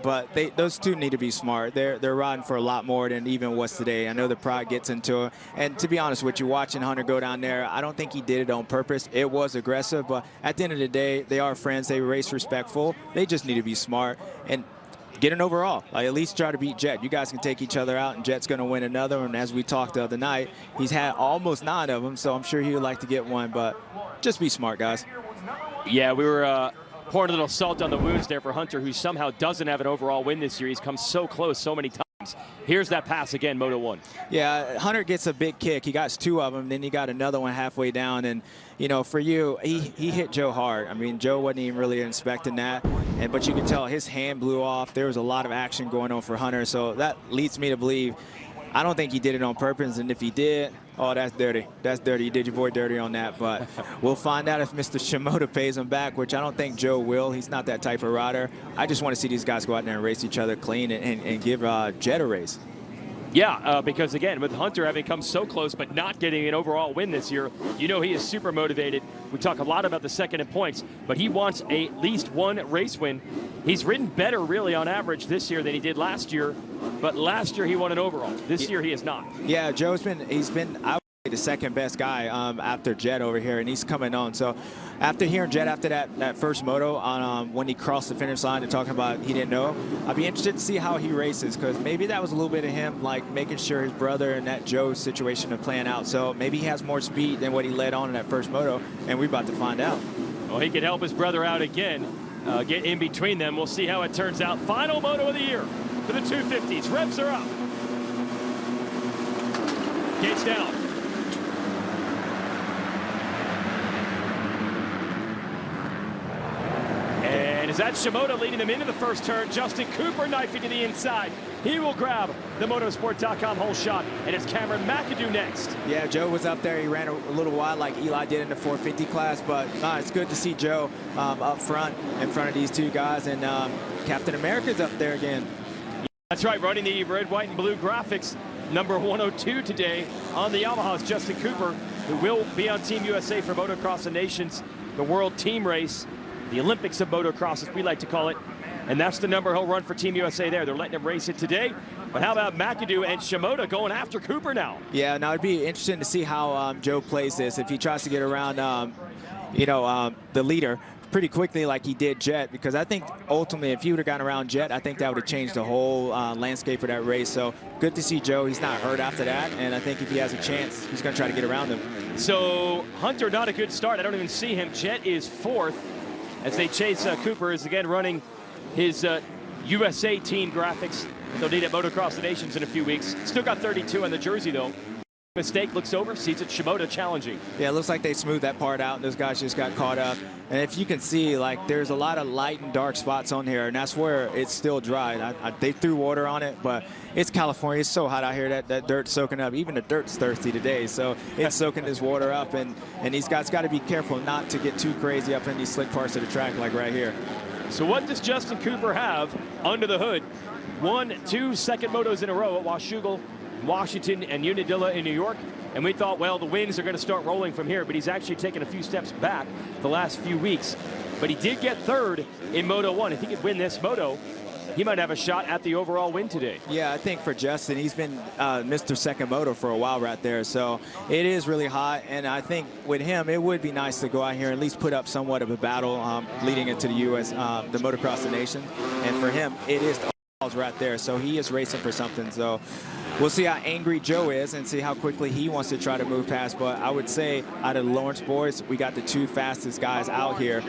but those two need to be smart. They're riding for a lot more than even what's today. I know the pride gets into it, and to be honest with you, watching Hunter go down there, I don't think he did it on purpose. It was aggressive, but at the end of the day, they are friends. They race respectful. They just need to be smart and get an overall. Like, at least try to beat Jet. You guys can take each other out, and Jet's going to win another. And as we talked the other night, he's had almost 9 of them, so I'm sure he would like to get one. But just be smart, guys. Yeah, we were pouring a little salt on the wounds there for Hunter, who somehow doesn't have an overall win this year. He's come so close so many times. Here's that pass again, Moto 1. Yeah, Hunter gets a big kick. He got 2 of them, then he got another one halfway down. And, you know, for you, he hit Joe hard. I mean, Joe wasn't even really expecting that. But you can tell his hand blew off. There was a lot of action going on for Hunter. So that leads me to believe, I don't think he did it on purpose. And if he did, oh, that's dirty. That's dirty. You did your boy dirty on that. But we'll find out if Mr. Shimoda pays him back, which I don't think Joe will. He's not that type of rider. I just want to see these guys go out there and race each other clean and give Jet a race. Yeah, because again, with Hunter having come so close but not getting an overall win this year, you know he is super motivated. We talk a lot about the second in points, but he wants at least 1 race win. He's ridden better really on average this year than he did last year, but last year he won an overall. This year he is not. Yeah, Joe's been, I would say, the second best guy after Jet over here, and he's coming on. So after hearing Jet after that first moto on when he crossed the finish line and talking about he didn't know, I'd be interested to see how he races, because maybe that was a little bit of him like making sure his brother and that Joe situation are playing out. So maybe he has more speed than what he led on in that first moto, and we're about to find out. Well, he could help his brother out again, get in between them. We'll see how it turns out. Final moto of the year for the 250s. Revs are up. Gates down. Is that Shimoda leading them into the first turn? Justin Cooper knifing to the inside. He will grab the motorsport.com whole shot, and it's Cameron McAdoo next. Yeah, Joe was up there. He ran a little wide like Eli did in the 450 class, but it's good to see Joe up front in front of these 2 guys, and Captain America's up there again. That's right, running the red, white, and blue graphics. Number 102 today on the Yamahas, Justin Cooper, who will be on Team USA for Motocross of Nations, the World Team Race, the Olympics of motocross, as we like to call it. And that's the number he'll run for Team USA there. They're letting him race it today. But how about McAdoo and Shimoda going after Cooper now? Yeah, now it'd be interesting to see how Joe plays this. If he tries to get around, the leader pretty quickly like he did Jet, because I think ultimately if he would have gotten around Jet, I think that would have changed the whole landscape of that race. So good to see Joe. He's not hurt after that, and I think if he has a chance, he's going to try to get around him. So Hunter, not a good start. I don't even see him. Jet is 4th. As they chase Cooper, is again running his USA team graphics. They'll need at Motocross of Nations in a few weeks. Still got 32 on the jersey, though. Mistake, looks over, sees it, Shimoda challenging. Yeah, it looks like they smoothed that part out, and those guys just got caught up. And if you can see, like, there's a lot of light and dark spots on here, and that's where it's still dry. They threw water on it, but it's California. It's so hot out here that dirt's soaking up. Even the dirt's thirsty today, so it's soaking this water up. And these guys got to be careful not to get too crazy up in these slick parts of the track, like right here. So what does Justin Cooper have under the hood? 1, 2 second motos in a row at Washougal, Washington, and Unadilla in New York. And we thought, well, the wins are going to start rolling from here, but he's actually taken a few steps back the last few weeks. But he did get 3rd in Moto 1. If he could win this moto, he might have a shot at the overall win today. Yeah, I think for Justin, he's been Mr. Second Moto for a while right there. So it is really hot, and I think with him, it would be nice to go out here and at least put up somewhat of a battle leading into the U.S., the Motocross of Nation. And for him, it is right there, so he is racing for something. So we'll see how angry Joe is and see how quickly he wants to try to move past. But I would say out of the Lawrence boys, we got the 2 fastest guys out here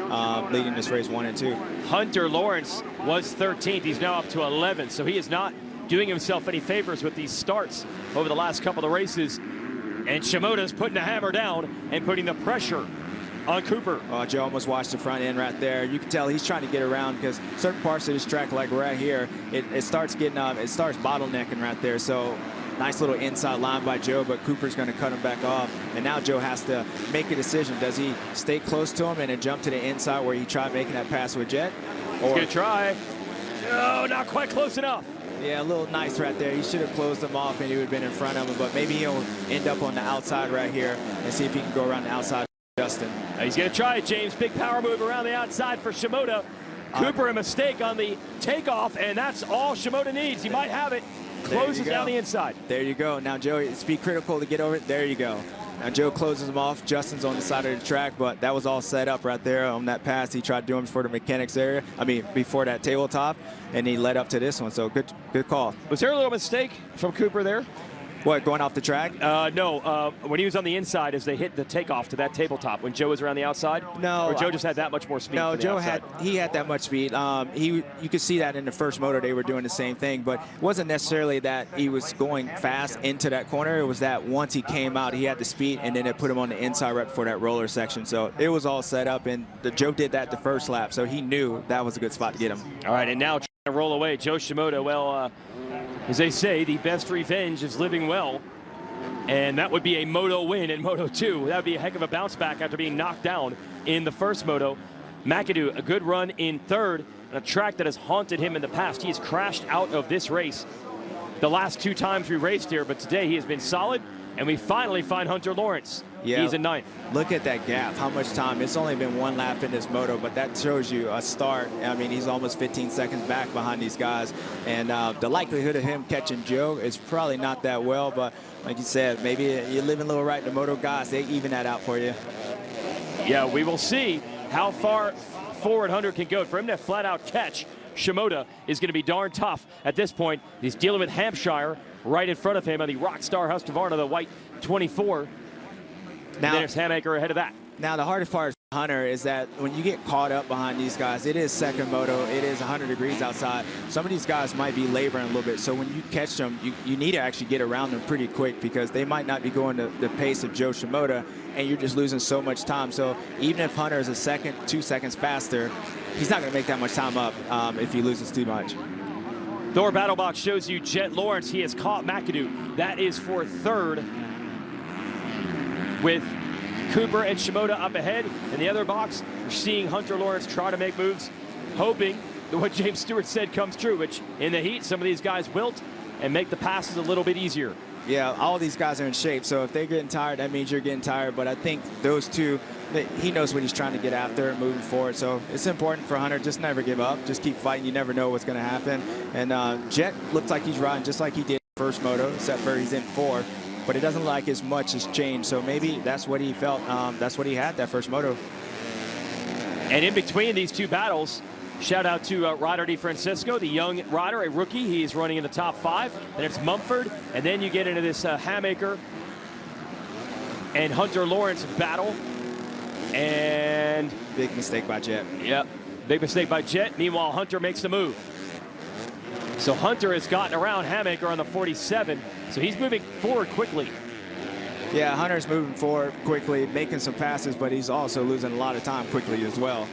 leading this race 1 and 2. Hunter Lawrence was 13th. He's now up to 11th, so he is not doing himself any favors with these starts over the last couple of races. And Shimoda's putting the hammer down and putting the pressure on Cooper. Oh, Joe almost watched the front end right there. You can tell he's trying to get around, because certain parts of this track, like right here, it starts getting it starts bottlenecking right there. So nice little inside line by Joe, but Cooper's going to cut him back off. And now Joe has to make a decision. Does he stay close to him and then jump to the inside where he tried making that pass with Jet? Or he's going to try. No, not quite close enough. Yeah, a little nice right there. He should have closed him off and he would have been in front of him, but maybe he'll end up on the outside right here and see if he can go around the outside. Justin. He's going to try it, James. Big power move around the outside for Shimoda. Cooper a mistake on the takeoff, and that's all Shimoda needs. He might have it. Closes down the inside. There you go. Now, Joe, it's be critical to get over it. There you go. Now, Joe closes him off. Justin's on the side of the track, but that was all set up right there on that pass. He tried doing for the mechanics area. I mean, before that tabletop, and he led up to this one. So good call. Was there a little mistake from Cooper there? What, going off the track? No, when he was on the inside as they hit the takeoff to that tabletop, when Joe was around the outside? No. Or Joe just had that much more speed? No, Joe had that much speed. You could see that in the first moto they were doing the same thing, but it wasn't necessarily that he was going fast into that corner. It was that once he came out, he had the speed, and then it put him on the inside right before that roller section. So it was all set up, and Joe did that the first lap, so he knew that was a good spot to get him. All right, and now trying to roll away. Joe Shimoda, well, as they say, the best revenge is living well. And that would be a Moto win in Moto 2. That would be a heck of a bounce back after being knocked down in the first Moto. McAdoo, a good run in third, on a track that has haunted him in the past. He has crashed out of this race the last 2 times we raced here, but today he has been solid, and we finally find Hunter Lawrence. Yeah, he's in 9th. Look at that gap, how much time. It's only been 1 lap in this moto, but that shows you a start. I mean, he's almost 15 seconds back behind these guys, and the likelihood of him catching Joe is probably not that well, but like you said, maybe you're living a little right. The moto guys, they even that out for you. Yeah, we will see how far forward Hunter can go. For him to flat out catch Shimoda is going to be darn tough at this point. He's dealing with Hampshire right in front of him on the Rockstar Husqvarna, the white 24. Now, and there's Hamaker ahead of that. Now, the hardest part for Hunter is that when you get caught up behind these guys, it is second moto, it is 100 degrees outside. Some of these guys might be laboring a little bit, so when you catch them, you need to actually get around them pretty quick because they might not be going the pace of Joe Shimoda, and you're just losing so much time. So even if Hunter is a second, 2 seconds faster, he's not going to make that much time up if he loses too much. Thor Battle Box shows you Jet Lawrence. He has caught McAdoo. That is for third, with Cooper and Shimoda up ahead. In the other box, we're seeing Hunter Lawrence try to make moves, hoping that what James Stewart said comes true, which in the heat, some of these guys wilt and make the passes a little bit easier. Yeah, all these guys are in shape, so if they're getting tired, that means you're getting tired. But I think those two, he knows what he's trying to get after moving forward. So it's important for Hunter, just never give up. Just keep fighting. You never know what's going to happen. And Jet looks like he's riding just like he did first moto, except for he's in 4. But it doesn't look like as much has changed. So maybe that's what he felt. That's what he had that first moto. And in between these two battles, shout out to Ryder DeFrancisco, the young rider, a rookie. He's running in the top 5. And it's Mumford. And then you get into this Hamaker and Hunter Lawrence battle. And big mistake by Jet. Yep, big mistake by Jet. Meanwhile, Hunter makes the move. So Hunter has gotten around Hamaker on the 47. So he's moving forward quickly. Yeah, Hunter's moving forward quickly, making some passes, but he's also losing a lot of time quickly as well.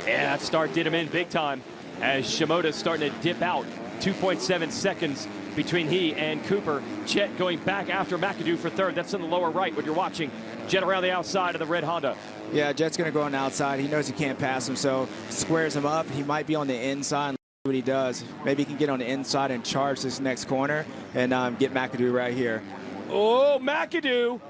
And that start did him in big time as Shimoda's starting to dip out. 2.7 seconds between he and Cooper. Jet going back after McAdoo for third. That's in the lower right what you're watching. Jet around the outside of the red Honda. Yeah, Jet's going to go on the outside. He knows he can't pass him, so squares him up. He might be on the inside. What he does, maybe he can get on the inside and charge this next corner and get McAdoo right here. Oh, McAdoo.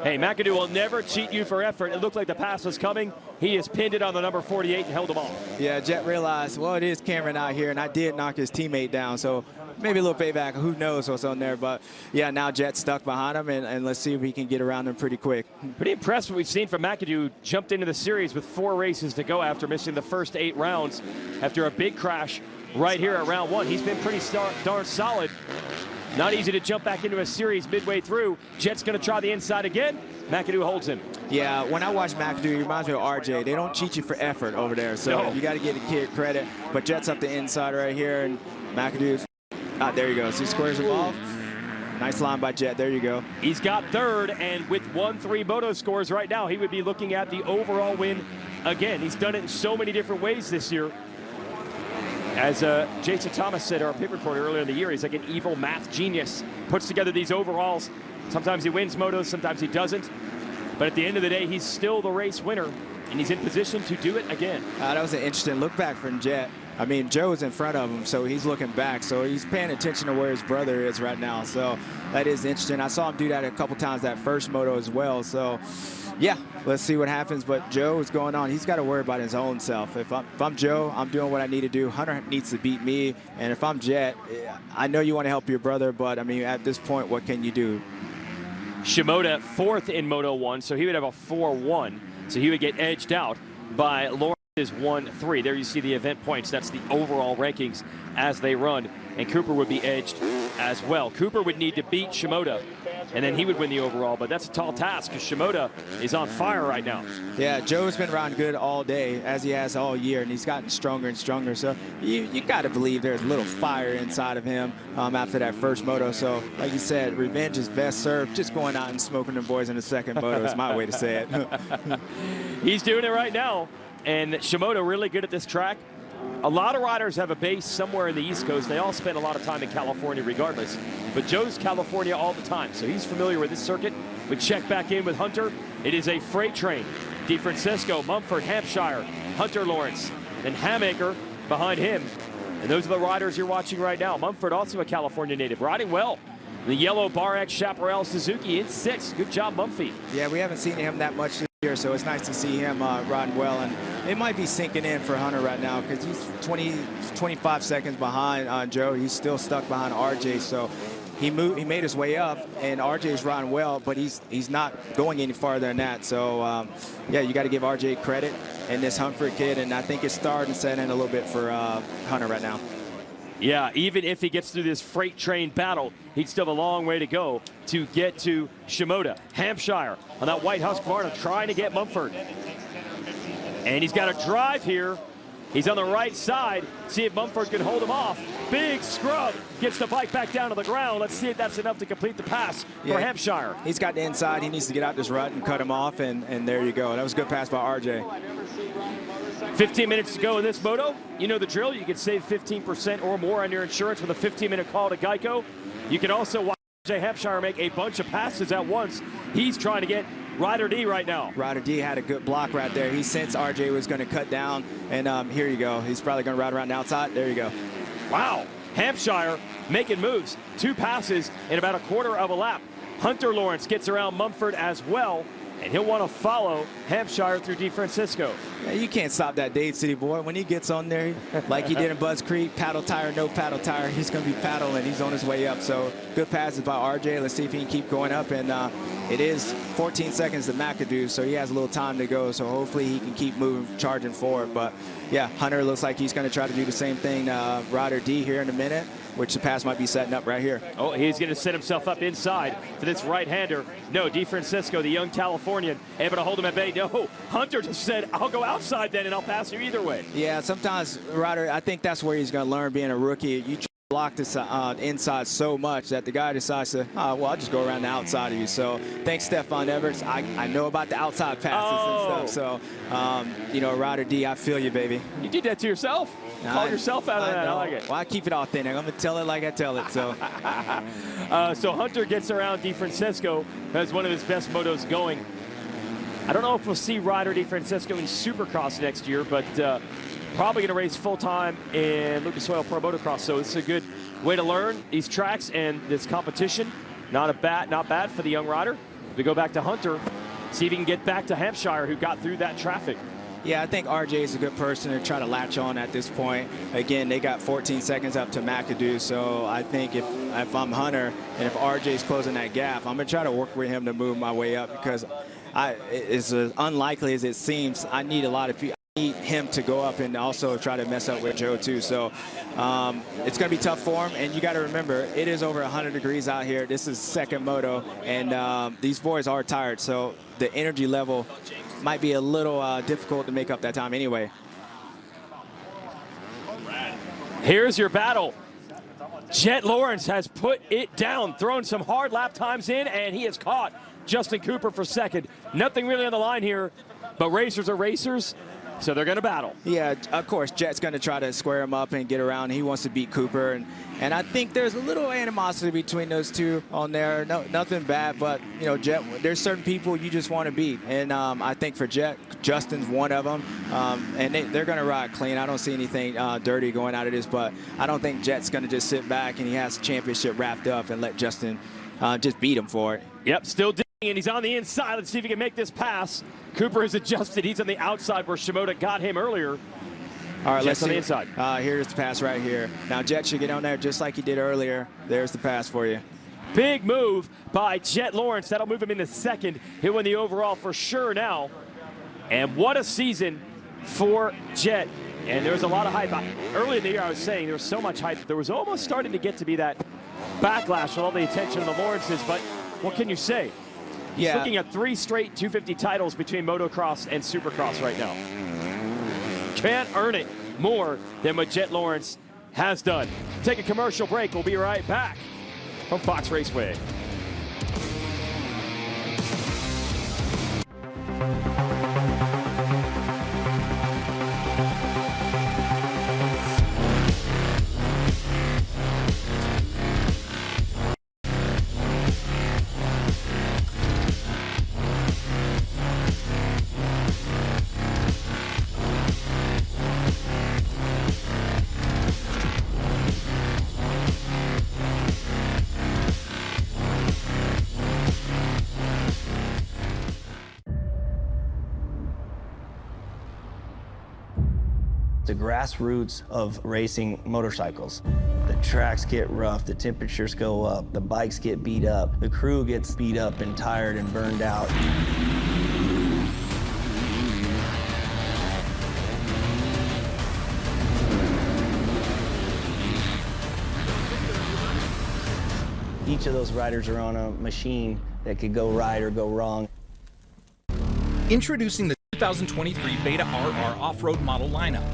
Hey, McAdoo will never cheat you for effort. It looked like the pass was coming. He has pinned it on the number 48 and held him off. Yeah, Jet realized, well, it is Cameron out here, and I did knock his teammate down, so maybe a little payback. Who knows what's on there, but yeah, now Jet's stuck behind him, and let's see if he can get around him pretty quick. Pretty impressed what we've seen from McAdoo. Jumped into the series with 4 races to go after missing the first 8 rounds after a big crash right here at round 1. He's been pretty darn solid. Not easy to jump back into a series midway through. Jet's going to try the inside again. McAdoo holds him. Yeah, when I watch McAdoo, he reminds me of RJ. They don't cheat you for effort over there, so you got to give the kid credit. But Jet's up the inside right here, and McAdoo's there you go. So he squares the ball. Nice line by Jet. There you go. He's got third, and with 1-3 moto scores right now, he would be looking at the overall win again. He's done it in so many different ways this year. As Jason Thomas said, our pit reporter earlier in the year, he's like an evil math genius. Puts together these overalls. Sometimes he wins motos, sometimes he doesn't. But at the end of the day, he's still the race winner, and he's in position to do it again. That was an interesting look back from Jet. I mean, Joe's in front of him, so he's looking back. So he's paying attention to where his brother is right now. So that is interesting. I saw him do that a couple times that first moto as well. So, yeah, let's see what happens. But Joe is going on. He's got to worry about his own self. If I'm Joe, I'm doing what I need to do. Hunter needs to beat me. And if I'm Jet, I know you want to help your brother, but, I mean, at this point, what can you do? Shimoda 4th in Moto 1, so he would have a 4-1. So he would get edged out by Lawrence's 1-3. There you see the event points. That's the overall rankings as they run. And Cooper would be edged as well. Cooper would need to beat Shimoda, and then he would win the overall. But that's a tall task because Shimoda is on fire right now. Yeah, Joe's been around good all day, as he has all year, and he's gotten stronger and stronger. So you got to believe there's a little fire inside of him after that first moto. So, like you said, revenge is best served just going out and smoking them boys in the second moto is my way to say it. He's doing it right now. And Shimoda really good at this track. A lot of riders have a base somewhere in the East Coast. They all spend a lot of time in California regardless. But Joe's California all the time, so he's familiar with this circuit. We check back in with Hunter. It is a freight train. DeFrancisco, Mumford, Hampshire, Hunter Lawrence, and Hamaker behind him. And those are the riders you're watching right now. Mumford, also a California native, riding well. The yellow Bar X Chaparral Suzuki in 6th. Good job, Mumphy. Yeah, we haven't seen him that much this year, so it's nice to see him riding well. And it might be sinking in for Hunter right now because he's 25 seconds behind Joe. He's still stuck behind RJ, so he made his way up, and RJ's riding well, but he's not going any farther than that. So, yeah, you got to give RJ credit and this Humphrey kid, and I think it's starting to set in a little bit for Hunter right now. Yeah, even if he gets through this freight train battle, he'd still have a long way to go to get to Shimoda. Hampshire on that white Husqvarna trying to get Mumford. And he's got a drive here. He's on the right side. See if Mumford can hold him off. Big scrub. Gets the bike back down to the ground. Let's see if that's enough to complete the pass for Hampshire. He's got the inside. He needs to get out this rut and cut him off, and there you go. That was a good pass by RJ. 15 minutes to go in this moto. You know the drill. You can save 15% or more on your insurance with a 15-minute call to Geico. You can also watch RJ Hampshire make a bunch of passes at once. He's trying to get Ryder D right now. Ryder D had a good block right there. He sensed RJ was going to cut down, and here you go. He's probably going to ride around the outside. There you go. Wow. Hampshire making moves. 2 passes in about a quarter of a lap. Hunter Lawrence gets around Mumford as well, and he'll want to follow Hampshire through DeFrancisco. Yeah, you can't stop that Dade City boy. When he gets on there, like he did in Buzz Creek, paddle tire, no paddle tire, he's going to be paddling. He's on his way up. So good passes by RJ. Let's see if he can keep going up. And it is 14 seconds to McAdoo, so he has a little time to go. So hopefully he can keep moving, charging forward. But, yeah, Hunter looks like he's going to try to do the same thing. Ryder D here in a minute, which the pass might be setting up right here. Oh, he's going to set himself up inside for this right-hander. No, DeFrancisco, the young Californian, able to hold him at bay. No, Hunter just said, I'll go outside then and I'll pass you either way. Yeah, sometimes, Ryder, I think that's where he's going to learn being a rookie. You block this inside so much that the guy decides to, well, I'll just go around the outside of you. So thanks, Stefan Everts. I know about the outside passes and stuff. So, you know, Ryder D, I feel you, baby. You did that to yourself. Call yourself out of that. I like it. Well, I keep it authentic. I'm going to tell it like I tell it. So, so Hunter gets around DeFrancisco. Has one of his best motos going. I don't know if we'll see Ryder DeFrancisco in Supercross next year, but probably going to race full-time in Lucas Oil Pro Motocross. So it's a good way to learn these tracks and this competition. Not bad for the young rider. We go back to Hunter, see if he can get back to Hampshire, who got through that traffic. Yeah, I think RJ is a good person to try to latch on at this point. Again, they got 14 seconds up to McAdoo, so I think if I'm Hunter and if RJ's closing that gap, I'm going to try to work with him to move my way up because as unlikely as it seems, I need a lot of people. I need him to go up and also try to mess up with Joe too. So it's going to be tough for him, and you got to remember, it is over 100 degrees out here. This is second moto, and these boys are tired, so the energy level might be a little difficult to make up that time anyway. Here's your battle. Jet Lawrence has put it down, thrown some hard lap times in, and he has caught Justin Cooper for second. Nothing really on the line here, but racers are racers. So they're going to battle. Yeah, of course, Jet's going to try to square him up and get around. He wants to beat Cooper, and I think there's a little animosity between those two on there. No, nothing bad, but you know, Jet, there's certain people you just want to beat, and I think for Jet, Justin's one of them, and they're going to ride clean. I don't see anything dirty going out of this, but I don't think Jet's going to just sit back and he has the championship wrapped up and let Justin just beat him for it. Yep, still digging, and he's on the inside. Let's see if he can make this pass. Cooper is adjusted. He's on the outside where Shimoda got him earlier. All right, let's see. On the inside. Here's the pass right here. Now Jet should get on there just like he did earlier. There's the pass for you. Big move by Jet Lawrence. That'll move him into second. He'll win the overall for sure now. And what a season for Jet. And there was a lot of hype. Early in the year, I was saying there was so much hype. There was almost starting to get to be that backlash with all the attention of the Lawrences. But what can you say? He's looking at 3 straight 250 titles between Motocross and Supercross right now. Can't earn it more than what Jet Lawrence has done. Take a commercial break. We'll be right back from Fox Raceway. The grassroots of racing motorcycles. The tracks get rough, the temperatures go up, the bikes get beat up, the crew gets beat up and tired and burned out. Each of those riders are on a machine that could go right or go wrong. Introducing the 2023 Beta RR off-road model lineup.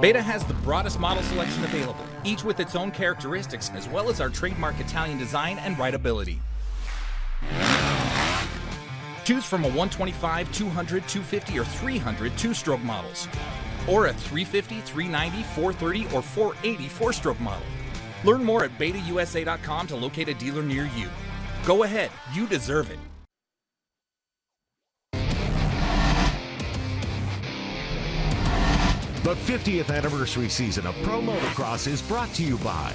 Beta has the broadest model selection available, each with its own characteristics, as well as our trademark Italian design and rideability. Choose from a 125, 200, 250, or 300 two-stroke models, or a 350, 390, 430, or 480 four-stroke model. Learn more at betausa.com to locate a dealer near you. Go ahead, you deserve it. The 50th anniversary season of Pro Motocross is brought to you by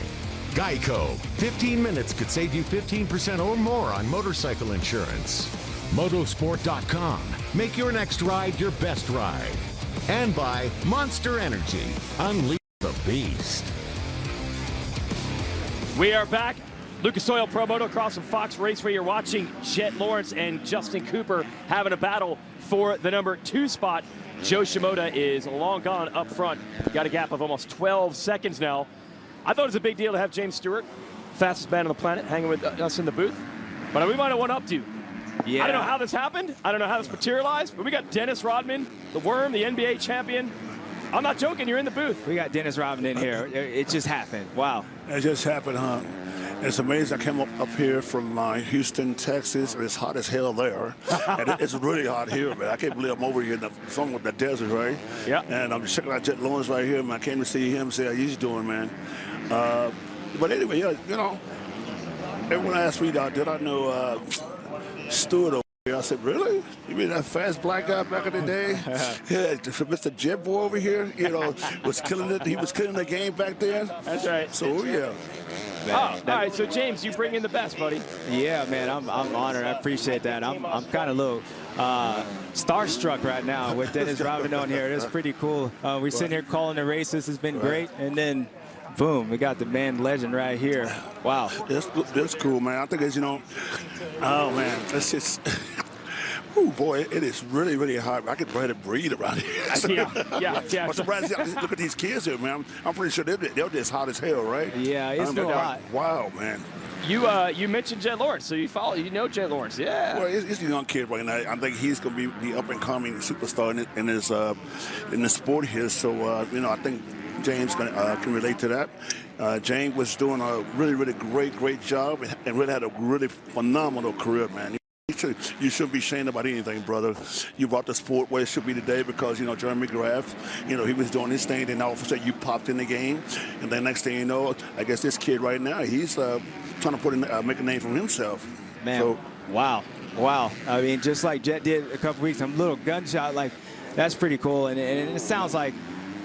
Geico. 15 minutes could save you 15% or more on motorcycle insurance. Motosport.com. Make your next ride your best ride. And by Monster Energy. Unleash the beast. We are back. Lucas Oil Pro Motocross and Fox Raceway. You're watching Jet Lawrence and Justin Cooper having a battle for the number 2 spot. Joe Shimoda is long gone up front. Got a gap of almost 12 seconds now. I thought it was a big deal to have James Stewart, fastest man on the planet, hanging with us in the booth. But we might have one up to. Yeah. I don't know how this happened. I don't know how this materialized. But we got Dennis Rodman, the Worm, the NBA champion. I'm not joking. You're in the booth. We got Dennis Rodman in here. It just happened. Wow. It just happened, huh? It's amazing. I came up here from Houston, Texas. It's hot as hell there. And it's really hot here, man. I can't believe I'm over here in the desert, right? Yeah. And I'm checking out Jet Lawrence right here, man. I came to see him, see how he's doing, man. But anyway, yeah, you know, everyone asked me, did I know Stewart over here? I said, really? You mean that fast black guy back in the day? Yeah, Mr. Jet Boy over here, you know, was killing it. He was killing the game back then. That's right. So, yeah. All right, so James, you bring in the best, buddy. Yeah, man, I'm honored. I appreciate that. I'm kind of a little starstruck right now with Dennis Rodman on here. It's pretty cool. We're sitting here calling the races. It's been great. And then, boom, we got the man legend right here. Wow. That's cool, man. I think it's, you know, oh, man, it's just... Oh boy, it is really, really hot. I could barely breathe around here. Yeah. I'm surprised. Look at these kids here, man. I'm pretty sure they're just hot as hell, right? Yeah, it's still hot. Wow, man. You mentioned Jet Lawrence, so you know Jet Lawrence, yeah. Well, he's a young kid right now. I think he's going to be the up and coming superstar in the sport here. So you know, I think James can relate to that. James was doing a really, really great job and really had a really phenomenal career, man. He's you shouldn't be ashamed about anything, brother. You brought the sport where it should be today because, you know, Jeremy Graff, you know, he was doing his thing. Then all of a sudden you popped in the game. And then next thing you know, I guess this kid right now, he's trying to make a name for himself. Man, so, wow. I mean, just like Jet did a couple weeks, a little gunshot, like, that's pretty cool. And it sounds like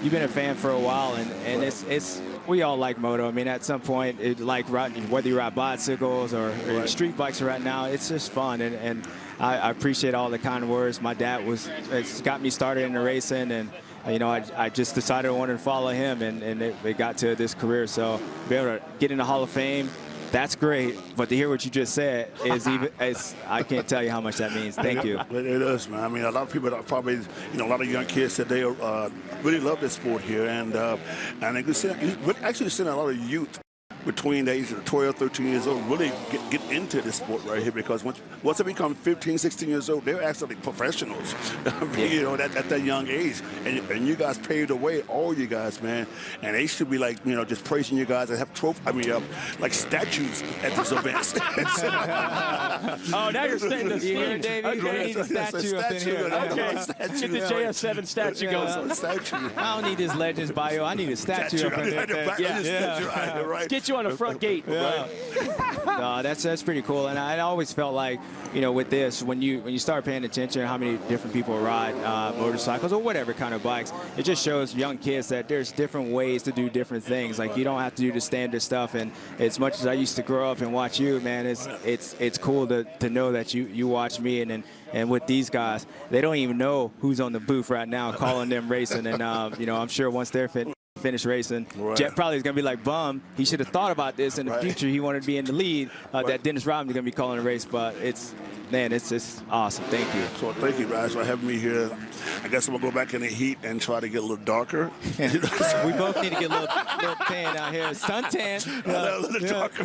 you've been a fan for a while, and it's we all like Moto. I mean, at some point, whether you ride bicycles or street bikes right now, it's just fun. And I appreciate all the kind words. My dad it's got me started in the racing, and you know, I just decided I wanted to follow him, and it got to this career. So be able to get in the Hall of Fame, that's great, but to hear what you just said I can't tell you how much that means. Thank you. It is, man. I mean, a lot of people are probably, you know, a lot of young kids today really love this sport here, and they could actually send a lot of youth between the age of 12, 13 years old really get into this sport right here, because once they become 15, 16 years old, they're actually professionals. You know, at that young age. And you guys paved the way, all you guys, man. And they should be like, you know, just praising you guys and have like statues at these events. Oh, now you're saying the spirit, Davey. Okay. You need a statue up in here. Okay, get the JS7 statue going. I don't need this Legends bio. I need a statue up in there. Yeah. Right. Get you on the front gate. Yeah. No, that's pretty cool. And I always felt like, you know, with this, when you start paying attention to how many different people ride motorcycles or whatever kind of bikes, it just shows young kids that there's different ways to do different things. Like, you don't have to do the standard stuff. And as much as I used to grow up and watch you, man, it's cool to know that you watch me, and with these guys, they don't even know who's on the booth right now calling them racing. And you know, I'm sure once they're finish racing, right, Jet probably is going to be like, bum, he should have thought about this in the future. He wanted to be in the lead. That Dennis Rodman is going to be calling a race, but it's just awesome. Thank you. So thank you guys for having me here. I guess I'm going to go back in the heat and try to get a little darker. We both need to get a little tan out here. Suntan. A little darker.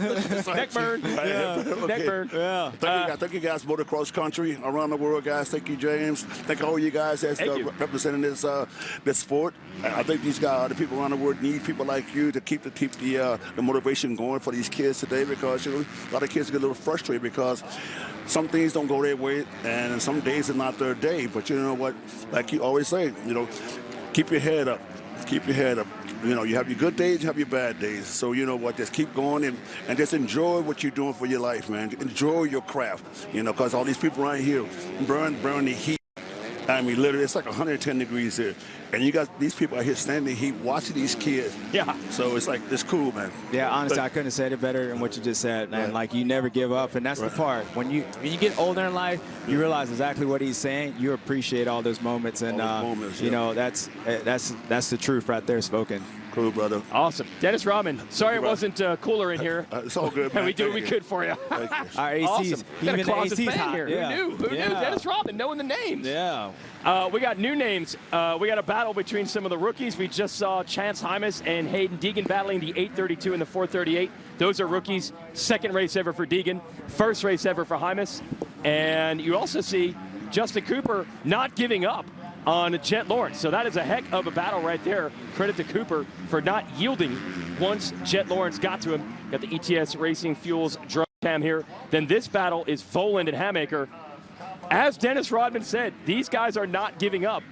Neck burn. Neck burn. Yeah. Thank you guys, motocross country around the world, guys. Thank you, James. Thank all you guys that's representing this sport. I think these guys, the people around the world, need people like you to keep the motivation going for these kids today, because, you know, a lot of kids get a little frustrated because some things don't go their way, and some days are not their day. But you know what? Like you always say, you know, keep your head up. Keep your head up. You know, you have your good days, you have your bad days. So you know what? Just keep going and just enjoy what you're doing for your life, man. Enjoy your craft. You know, because all these people right here burn the heat. I mean, literally, it's like 110 degrees here. And you got these people out here standing in the heat watching these kids. Yeah. So it's like, it's cool, man. Yeah, honestly, I couldn't have said it better than what you just said, man. Right. Like, you never give up, and that's the part. When you get older in life, you realize exactly what he's saying. You appreciate all those moments, and you know, that's the truth right there spoken. Cool, brother. Awesome. Dennis Rodman. Sorry it wasn't cooler in here. It's all good, man. We do what we could for you. Our AC's, awesome. We got a closet fan here. Yeah. Who knew? Dennis Rodman, knowing the names. Yeah. We got new names. We got a battle between some of the rookies. We just saw Chance Hymas and Hayden Deegan battling the 832 and the 438. Those are rookies. Second race ever for Deegan. First race ever for Hymas. And you also see Justin Cooper not giving up on Jet Lawrence. So that is a heck of a battle right there. Credit to Cooper for not yielding once Jet Lawrence got to him. Got the ETS Racing Fuels drum cam here. Then this battle is Voland and Hamaker. As Dennis Rodman said, these guys are not giving up,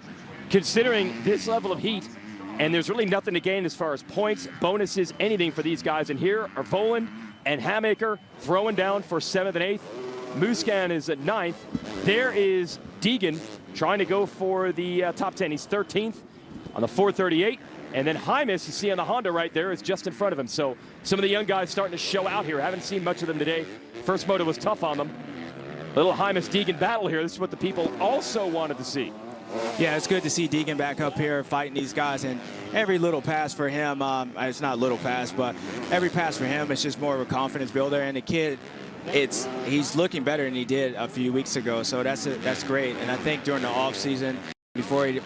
considering this level of heat. And there's really nothing to gain as far as points, bonuses, anything for these guys. And here are Voland and Hamaker throwing down for 7th and 8th. Muscan is at 9th. There is Deegan trying to go for the top 10. He's 13th on the 438. And then Hymas, you see on the Honda right there, is just in front of him. So some of the young guys starting to show out here. Haven't seen much of them today. First moto was tough on them. Little Hymas-Deegan battle here. This is what the people also wanted to see. Yeah, it's good to see Deegan back up here fighting these guys, and every little pass for him, it's not little pass, but every pass for him is just more of a confidence builder. And the kid, he's looking better than he did a few weeks ago, so that's great. And I think during the off season,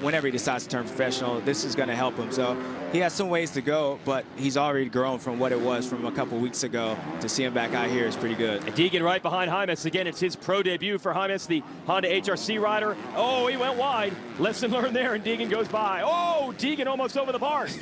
whenever he decides to turn professional, this is going to help him. So he has some ways to go, but he's already grown from what it was from a couple weeks ago. To see him back out here is pretty good. And Deegan right behind Hymas. Again, it's his pro debut for Hymas, the Honda HRC rider. Oh, he went wide. Lesson learned there, and Deegan goes by. Oh, Deegan almost over the bars.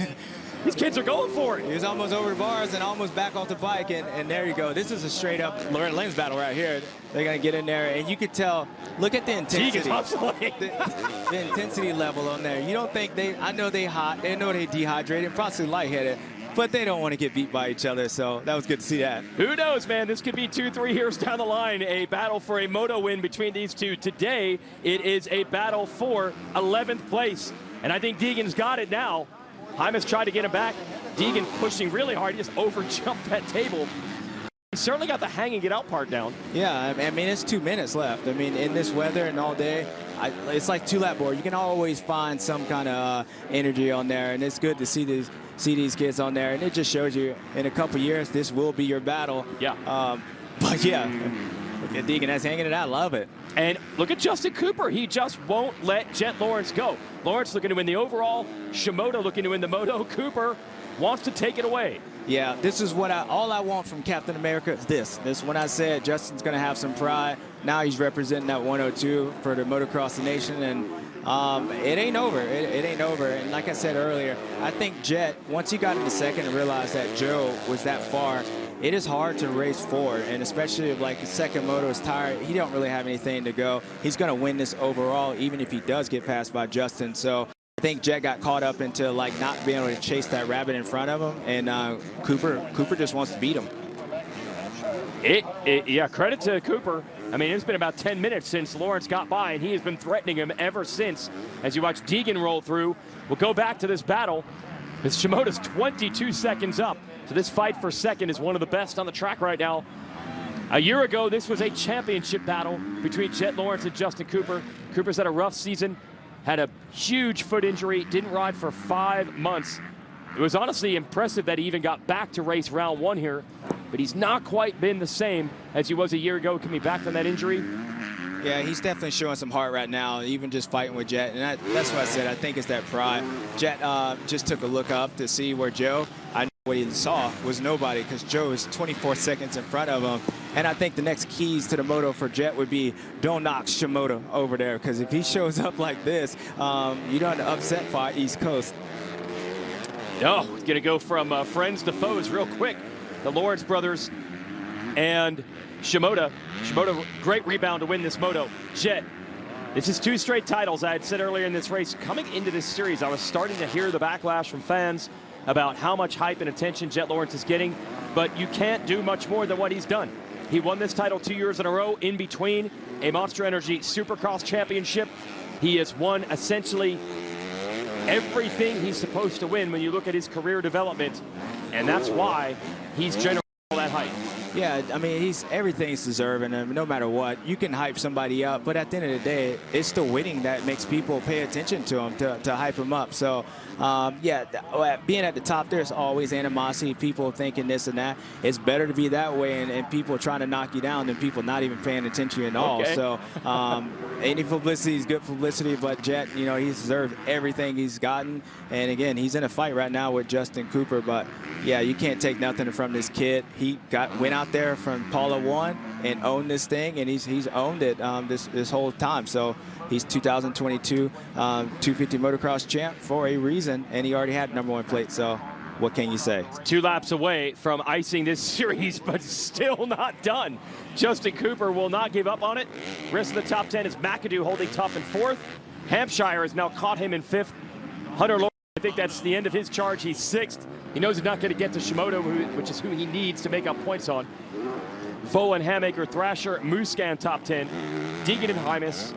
These kids are going for it. He was almost over the bars and almost back off the bike, and there you go. This is a straight-up Loretta Lynn's battle right here. They're going to get in there, and you could tell, look at the intensity. The intensity level on there. You don't think I know they hot, they know they dehydrated, possibly lightheaded, but they don't want to get beat by each other, so that was good to see that. Who knows, man? This could be 2-3 years down the line, a battle for a moto win between these two. Today, it is a battle for 11th place, and I think Deegan's got it now. Hymas tried to get him back. Deegan pushing really hard. He just over-jumped that table. He certainly got the hang and get out part down. Yeah, I mean, it's 2 minutes left. I mean, in this weather and all day, it's like two-lap board. You can always find some kind of energy on there, and it's good to see these kids on there. And it just shows you in a couple years, this will be your battle. Yeah. But yeah, look at Deegan. That's hanging it out. Love it. And look at Justin Cooper. He just won't let Jet Lawrence go. Lawrence looking to win the overall. Shimoda looking to win the moto. Cooper wants to take it away. Yeah, this is what all I want from Captain America is this. This when I said Justin's going to have some pride. Now he's representing that 102 for the Motocross the Nation, and it ain't over. It ain't over. And like I said earlier, I think Jet, once he got into second and realized that Joe was that far, it is hard to race forward, and especially if like the second moto is tired, he don't really have anything to go. He's going to win this overall, even if he does get passed by Justin. So I think Jet got caught up into like not being able to chase that rabbit in front of him, and Cooper just wants to beat him. Yeah, credit to Cooper. I mean, it's been about 10 minutes since Lawrence got by, and he has been threatening him ever since. As you watch Deegan roll through, we'll go back to this battle. As Shimoda's 22 seconds up. So this fight for second is one of the best on the track right now. A year ago, this was a championship battle between Jet Lawrence and Justin Cooper. Cooper's had a rough season, had a huge foot injury, didn't ride for 5 months. It was honestly impressive that he even got back to race round one here, but he's not quite been the same as he was a year ago coming back from that injury. Yeah, he's definitely showing some heart right now, even just fighting with Jet. And that's what I said. I think it's that pride. Jet just took a look up to see where Joe, I know what he saw was nobody, because Joe is 24 seconds in front of him. And I think the next keys to the moto for Jet would be don't knock Shimoda over there, because if he shows up like this, you don't upset for East Coast. No, it's going to go from friends to foes real quick. The Lawrence brothers and Shimoda. Shimoda, great rebound to win this moto. Jet, this is 2 straight titles. I had said earlier in this race, coming into this series, I was starting to hear the backlash from fans about how much hype and attention Jet Lawrence is getting, but you can't do much more than what he's done. He won this title 2 years in a row, in between a Monster Energy Supercross championship. He has won essentially everything he's supposed to win when you look at his career development, and that's why he's generating all that hype. Yeah, I mean, everything's deserving, and no matter what, you can hype somebody up, but at the end of the day, it's the winning that makes people pay attention to him, to hype him up. So, yeah, being at the top, there's always animosity, people thinking this and that. It's better to be that way and people trying to knock you down than people not even paying attention at all. Okay. So, any publicity is good publicity, but Jet, you know, he's deserved everything he's gotten. And again, he's in a fight right now with Justin Cooper, but yeah, you can't take nothing from this kid. He went out there from Paula 1 and owned this thing, and he's owned it this whole time. So he's 2022 250 motocross champ for a reason, and he already had #1 plate. So what can you say? 2 laps away from icing this series, but still not done. Justin Cooper will not give up on it. Rest of the top 10 is McAdoo holding tough in 4th. Hampshire has now caught him in 5th. Hunter Lawrence, I think that's the end of his charge. He's 6th. He knows he's not going to get to Shimoda, which is who he needs to make up points on. Volan, Hamaker, Thrasher, Muscan top 10. Deegan and Hymas.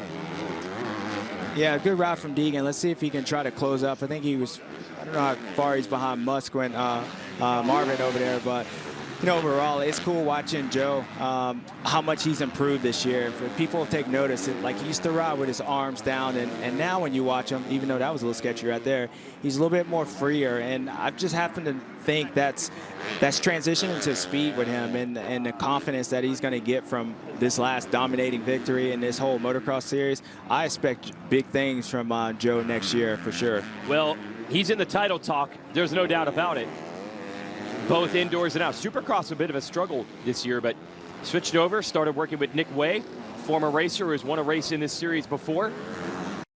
Yeah, good ride from Deegan. Let's see if he can try to close up. I think he was, I don't know how far he's behind Musk when Marvin over there, but you know, overall, it's cool watching Joe, how much he's improved this year. For people to take notice, like he used to ride with his arms down, and now when you watch him, even though that was a little sketchy right there, he's a little bit more freer. And I've just happened to think that's transitioning to speed with him, and the confidence that he's going to get from this last dominating victory in this whole motocross series. I expect big things from Joe next year for sure. Well, he's in the title talk. There's no doubt about it. Both indoors and out. Supercross a bit of a struggle this year, but switched over, started working with Nick Way, former racer who's won a race in this series before.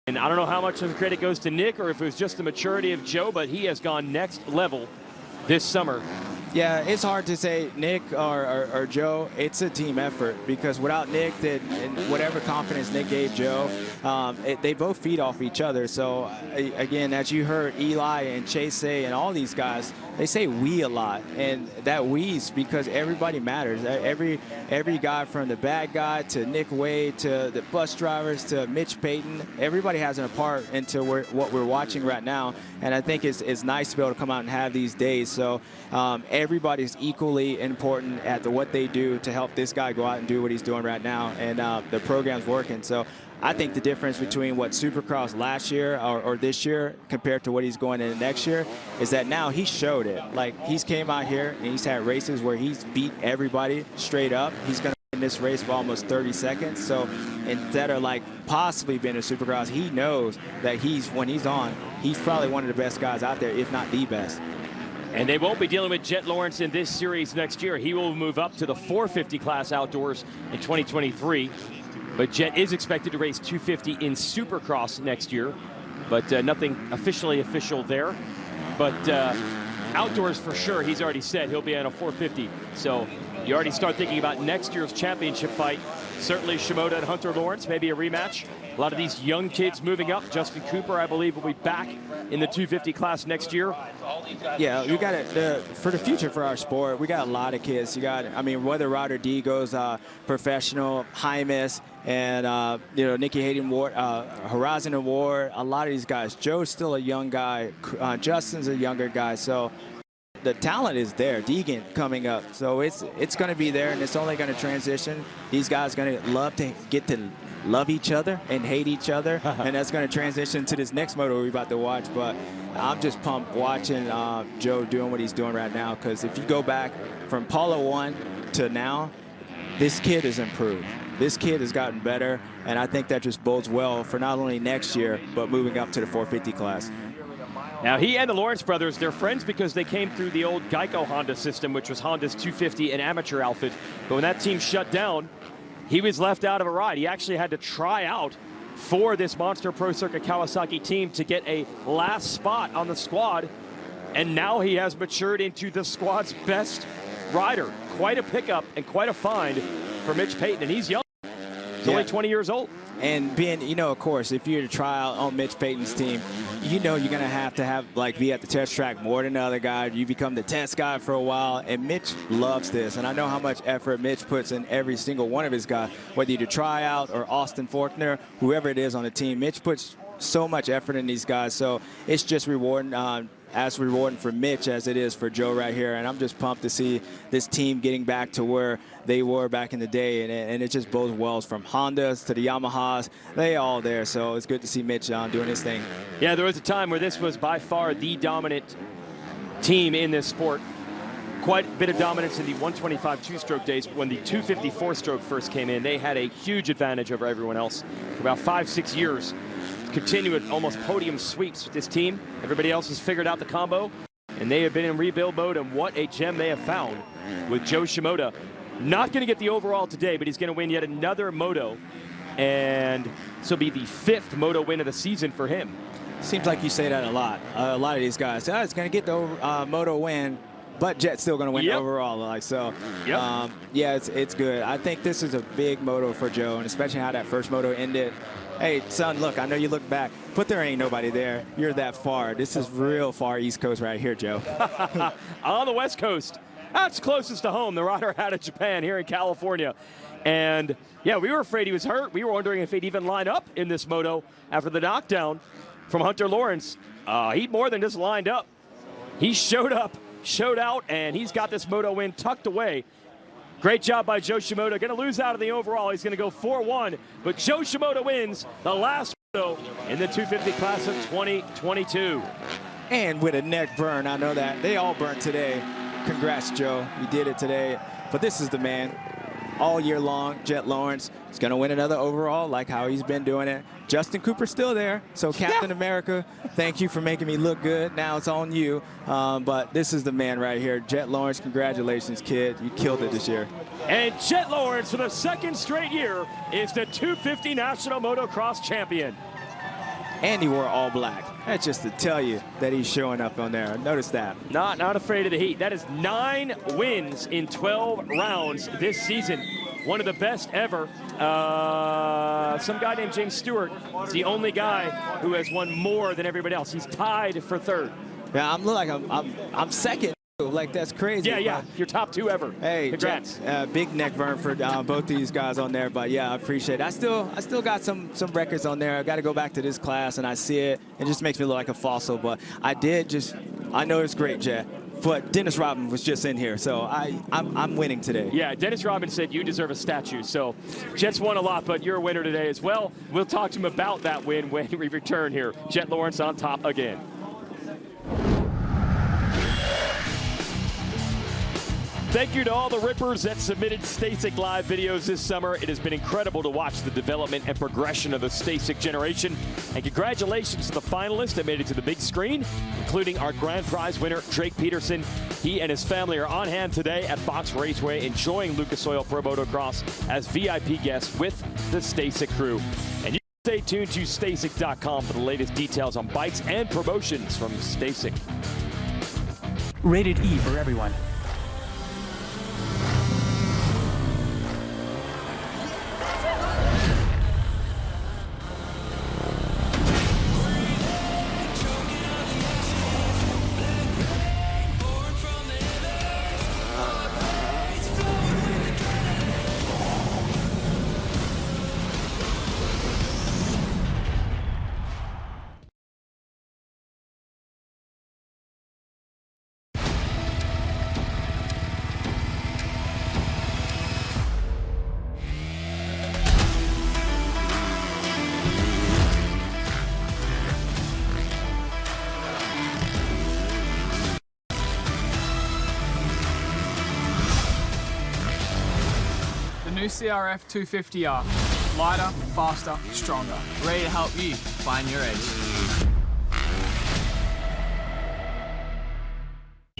And I don't know how much of the credit goes to Nick or if it was just the maturity of Joe, but he has gone next level this summer. Yeah, it's hard to say Nick or Joe. It's a team effort because without Nick, and whatever confidence Nick gave Joe, they both feed off each other. So, again, as you heard Eli and Chase say and all these guys, they say we a lot. And that we's because everybody matters. Every guy from the bad guy to Nick Wade to the bus drivers to Mitch Payton, everybody has a part into what we're watching right now. And I think it's nice to be able to come out and have these days. So everybody's equally important at what they do to help this guy go out and do what he's doing right now. And the program's working. So I think the difference between what Supercross last year or this year compared to what he's going into next year is that now he showed it. Like, he's came out here and he's had races where he's beat everybody straight up. He's going to win this race for almost 30 seconds. So instead of like possibly being a Supercross, he knows that when he's on, he's probably one of the best guys out there, if not the best. And they won't be dealing with Jet Lawrence in this series next year. He will move up to the 450 class outdoors in 2023. But Jet is expected to race 250 in Supercross next year. But nothing officially official there. But outdoors for sure, he's already said he'll be on a 450. So you already start thinking about next year's championship fight. Certainly Shimoda and Hunter Lawrence, maybe a rematch. A lot of these young kids moving up. Justin Cooper, I believe, will be back in the 250 class next year. Yeah, you got it. For the future for our sport, we got a lot of kids. You got, I mean, whether Ryder D goes professional, Jaimes, and Nicky Hayden Ward, Horizon Award, a lot of these guys. Joe's still a young guy. Justin's a younger guy. So the talent is there. Deegan coming up. So it's going to be there, and it's only going to transition. These guys are going to love to get to love each other and hate each other, and that's going to transition to this next moto we're about to watch. But I'm just pumped watching Joe doing what he's doing right now, because if you go back from Polo 1 to now, this kid has improved. This kid has gotten better, and I think that just bodes well for not only next year, but moving up to the 450 class. Now, he and the Lawrence brothers, they're friends because they came through the old Geico Honda system, which was Honda's 250 and amateur outfit. But when that team shut down, he was left out of a ride. He actually had to try out for this Monster Pro Circuit Kawasaki team to get a last spot on the squad. And now he has matured into the squad's best rider. Quite a pickup and quite a find for Mitch Payton. And he's young. He's only 20 years old. And being, of course, if you're to try out on Mitch Payton's team, you're going to have be at the test track more than the other guy. You become the test guy for a while, and Mitch loves this. And I know how much effort Mitch puts in every single one of his guys, whether you to try out or Austin Faulkner, whoever it is on the team. Mitch puts so much effort in these guys, so it's just rewarding. As rewarding for Mitch as it is for Joe right here. And I'm just pumped to see this team getting back to where they were back in the day. And it just bodes well from Hondas to the Yamahas. They all there. So it's good to see Mitch doing his thing. Yeah, there was a time where this was by far the dominant team in this sport. Quite a bit of dominance in the 125 two-stroke days. When the 250 four-stroke first came in, they had a huge advantage over everyone else for about 5-6 years. Continued almost podium sweeps with this team. Everybody else has figured out the combo, and they have been in rebuild mode, and what a gem they have found with Joe Shimoda. Not going to get the overall today, but he's going to win yet another moto, and this will be the 5th moto win of the season for him. Seems like you say that a lot. A lot of these guys, it's going to get the moto win, but Jet's still going to win overall. Yeah, it's good. I think this is a big moto for Joe, and especially how that first moto ended. Hey, son, look, I know you look back, but there ain't nobody there. You're that far. This is real far East Coast right here, Joe. On the West Coast. That's closest to home. The rider out of Japan here in California. And, yeah, we were afraid he was hurt. We were wondering if he'd even line up in this moto after the knockdown from Hunter Lawrence. He more than just lined up. He showed up, showed out, and he's got this moto win tucked away. Great job by Joe Shimoda. Going to lose out of the overall. He's going to go 4-1. But Joe Shimoda wins the last moto in the 250 class of 2022. And with a neck burn, I know that. They all burned today. Congrats, Joe. You did it today. But this is the man. All year long, Jet Lawrence is going to win another overall like how he's been doing it. Justin Cooper's still there. So Captain America, thank you for making me look good. Now it's on you. But this is the man right here. Jet Lawrence, congratulations, kid. You killed it this year. And Jet Lawrence, for the 2nd straight year, is the 250 National Motocross Champion. and he wore all black. That's just to tell you that he's showing up on there. Notice that. Not afraid of the heat. That is 9 wins in 12 rounds this season. One of the best ever. Some guy named James Stewart is the only guy who has won more than everybody else. He's tied for 3rd. Yeah, I'm second. Like, that's crazy. Yeah. Your top 2 ever. Hey, congrats. Big neck burn for both these guys on there. But yeah, I appreciate it. I still got some records on there. I got to go back to this class, and I see it. It just makes me look like a fossil. But I know it's great, Jay. But Dennis Rodman was just in here, so I'm winning today. Yeah, Dennis Rodman said you deserve a statue. So Jet's won a lot, but you're a winner today as well. We'll talk to him about that win when we return here. Jet Lawrence on top again. Thank you to all the Rippers that submitted STACYC Live videos this summer. It has been incredible to watch the development and progression of the STACYC generation. And congratulations to the finalists that made it to the big screen, including our grand prize winner, Drake Peterson. He and his family are on hand today at Fox Raceway, enjoying Lucas Oil Pro Motocross as VIP guests with the STACYC crew. And you can stay tuned to STACYC.com for the latest details on bikes and promotions from STACYC. Rated E for everyone. New CRF 250R. Lighter, faster, stronger. Ready to help you find your edge.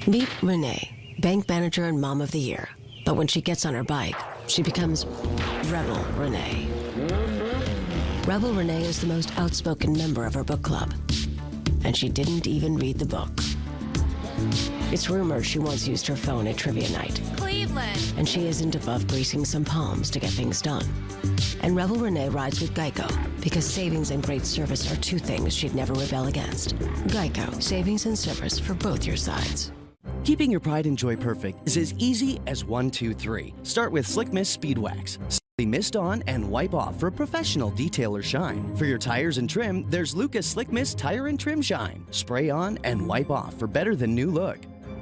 Meet Renee, bank manager and mom of the year. But when she gets on her bike, she becomes Rebel Renee. Rebel Renee is the most outspoken member of her book club. And she didn't even read the book. It's rumored she once used her phone at trivia night. Cleveland. And she isn't above greasing some palms to get things done. And Rebel Renee rides with Geico because savings and great service are 2 things she'd never rebel against. Geico, savings and service for both your sides. Keeping your pride and joy perfect is as easy as 1, 2, 3. Start with Slick Mist Speed Wax. Simply mist on and wipe off for professional detail or shine. For your tires and trim, there's Lucas Slick Mist Tire and Trim Shine. Spray on and wipe off for better than new look.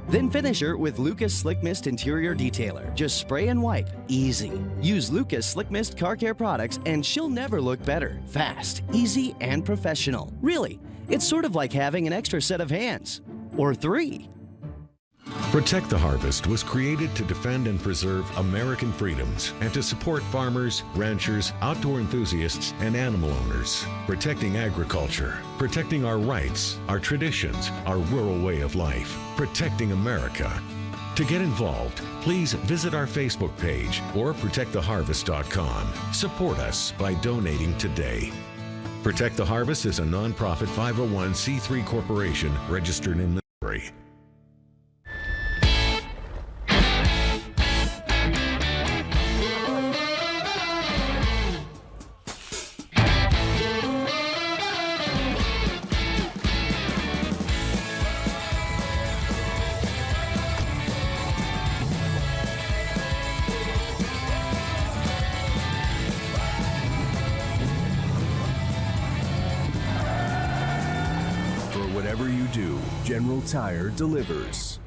Then finish her with Lucas Slick Mist Interior Detailer. Just spray and wipe. Easy. Use Lucas Slick Mist Car Care products and she'll never look better. Fast, easy, and professional. Really, it's sort of like having an extra set of hands. Or 3. Protect the Harvest was created to defend and preserve American freedoms and to support farmers, ranchers, outdoor enthusiasts, and animal owners. Protecting agriculture, protecting our rights, our traditions, our rural way of life. Protecting America. To get involved, please visit our Facebook page or protecttheharvest.com. Support us by donating today. Protect the Harvest is a nonprofit 501c3 corporation registered in Missouri. Whatever you do, General Tire delivers.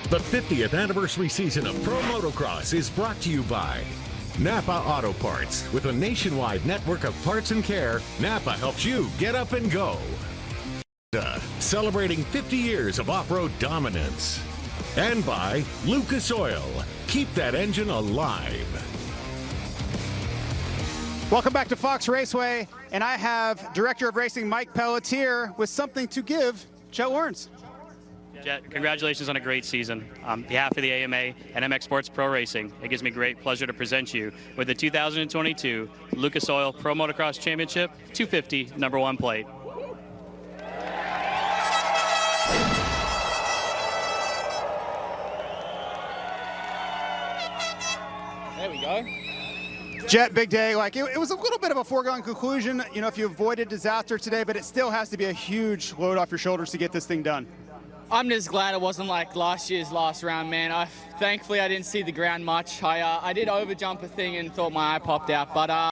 The 50th anniversary season of Pro Motocross is brought to you by Napa Auto Parts. With a nationwide network of parts and care, Napa helps you get up and go. Celebrating 50 years of off-road dominance. And by Lucas Oil. Keep that engine alive. Welcome back to Fox Raceway, and I have Director of Racing Mike Pelletier with something to give Jet Lawrence. Jet, congratulations on a great season. On behalf of the AMA and MX Sports Pro Racing, it gives me great pleasure to present you with the 2022 Lucas Oil Pro Motocross Championship 250 #1 plate. There we go. Jet, big day. Like it was a little bit of a foregone conclusion, you know, if you avoided disaster today, but it still has to be a huge load off your shoulders to get this thing done. I'm just glad it wasn't like last year's last round, man. Thankfully I didn't see the ground much. I did overjump a thing and thought my eye popped out, but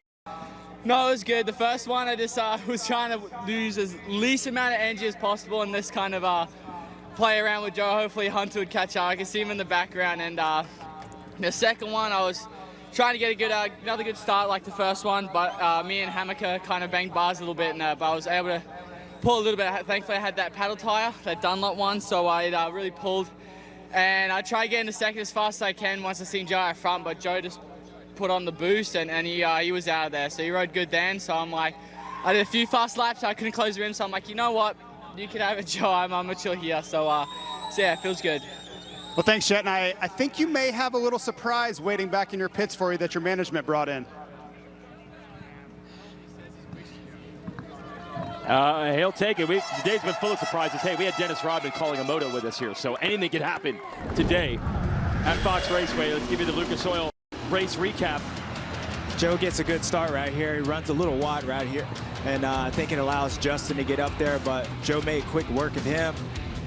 no, it was good. The first one I just was trying to use as least amount of energy as possible and this kind of play around with Joe. Hopefully Hunter would catch up. I could see him in the background, and the second one I was trying to get a another good start like the first one, but me and Hammaker kind of banged bars a little bit, but I was able to pull a little bit. Thankfully I had that paddle tire, that Dunlop one, so I really pulled. And I tried getting to second as fast as I can once I seen Joe out front, but Joe just put on the boost and he was out of there. So he rode good then, so I'm like, I did a few fast laps, I couldn't close the rim, so I'm like, you know what, you can have it, Joe, I'm chill here. So yeah, it feels good. Well, thanks, Jet, and I think you may have a little surprise waiting back in your pits for you that your management brought in. He'll take it. The day's been full of surprises. Hey, we had Dennis Rodman calling a moto with us here, so anything could happen today at Fox Raceway. Let's give you the Lucas Oil race recap. Joe gets a good start right here. He runs a little wide right here, and I think it allows Justin to get up there, but Joe made quick work of him,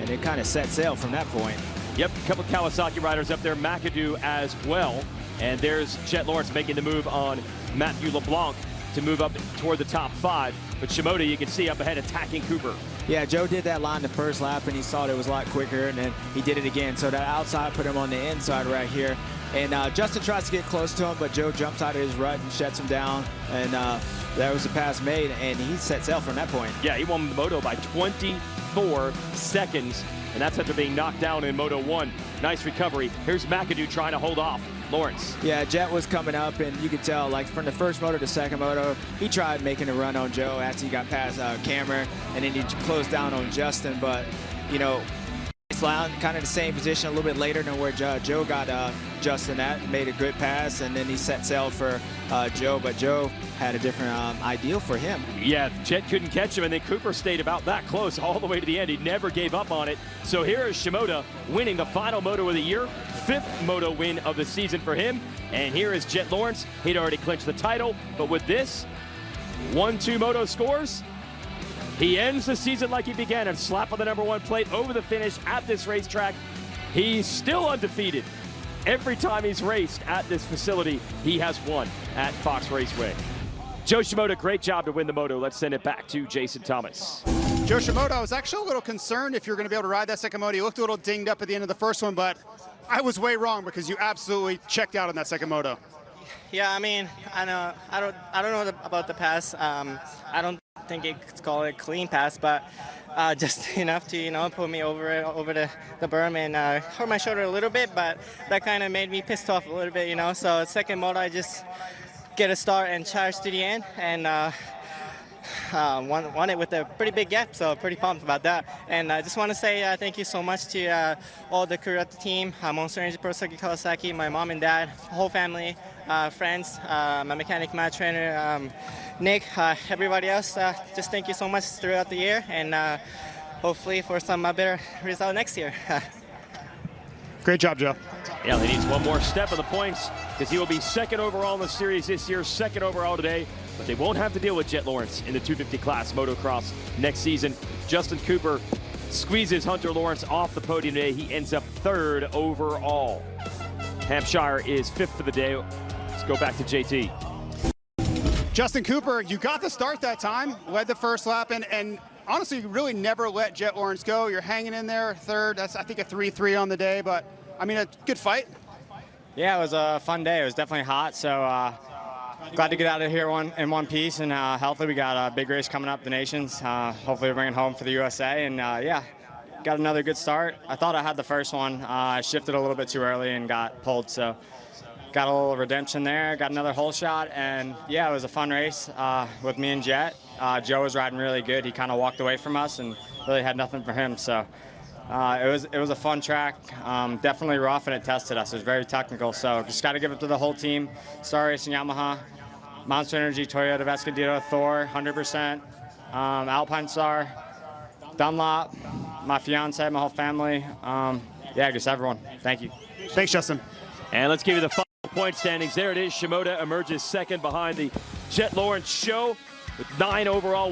and it kind of set sail from that point. Yep, a couple Kawasaki riders up there, McAdoo as well, and there's Jet Lawrence making the move on Matthew LeBlanc to move up toward the top 5. But Shimoda, you can see up ahead attacking Cooper. Yeah, Joe did that line the first lap, and he saw that it was a lot quicker, and then he did it again. So that outside put him on the inside right here. And Justin tries to get close to him, but Joe jumps out of his rut and shuts him down. And that was the pass made, and he set sail from that point. Yeah, he won the Moto by 24 seconds, and that's after being knocked down in Moto 1. Nice recovery. Here's McAdoo trying to hold off Lawrence. Yeah, Jet was coming up, and you could tell, like, from the first moto to second moto, he tried making a run on Joe after he got past Cameron, and then he closed down on Justin. But, you know, it's kind of the same position a little bit later than where Joe got Justin at. Made a good pass, and then he set sail for Joe, but Joe had a different ideal for him. Yeah, Jet couldn't catch him, and then Cooper stayed about that close all the way to the end. He never gave up on it. So here is Shimoda winning the final moto of the year, 5th moto win of the season for him. And here is Jet Lawrence. He'd already clinched the title, but with this 1-2 moto scores, he ends the season like he began, and slap on the #1 plate over the finish at this racetrack. He's still undefeated. Every time he's raced at this facility, he has won at Fox Raceway. Joe Shimoda, great job to win the moto. Let's send it back to Jason Thomas. Joe Shimoda, I was actually a little concerned if you were going to be able to ride that second moto. You looked a little dinged up at the end of the first one, but I was way wrong because you absolutely checked out on that second moto. Yeah, I mean, I don't know about the pass. I don't think it's called a clean pass, but just enough to, you know, put me over the berm and hurt my shoulder a little bit, but that kind of made me pissed off a little bit, you know. So second moto, I just get a start and charge to the end, and won it with a pretty big gap, so pretty pumped about that. And I just want to say thank you so much to all the crew at the team, Monster Energy, Pro Circuit Kawasaki, my mom and dad, whole family, friends, my mechanic, my trainer, Nick, everybody else. Just thank you so much throughout the year, and hopefully for some better result next year. Great job, Joe. Yeah, he needs one more step of the points because he will be 2nd overall in the series this year, 2nd overall today, but they won't have to deal with Jet Lawrence in the 250 class motocross next season. Justin Cooper squeezes Hunter Lawrence off the podium today. He ends up 3rd overall. Hampshire is 5th for the day. Let's go back to JT. Justin Cooper, you got the start that time, led the first lap, and honestly, you really never let Jet Lawrence go. You're hanging in there, 3rd. That's, I think, a 3-3 on the day, but, I mean, a good fight. Yeah, it was a fun day. It was definitely hot, so glad to get out of here in one piece, and healthy. We got a big race coming up, the Nations. Hopefully we're bringing home for the USA, and yeah, got another good start. I thought I had the first one. I shifted a little bit too early and got pulled, so got a little redemption there, got another hole shot, and yeah, it was a fun race with me and Jet. Joe was riding really good. He kind of walked away from us and really had nothing for him, so It was a fun track, definitely rough, and it tested us. It was very technical, so just got to give it to the whole team. Star Racing, Yamaha, Monster Energy, Toyota, Vescadito, Thor, 100%, Alpine Star, Dunlop, my fiance, my whole family. Yeah, just everyone. Thank you. Thanks, Justin. And let's give you the final point standings. There it is. Shimoda emerges second behind the Jet Lawrence show with 9 overall wins.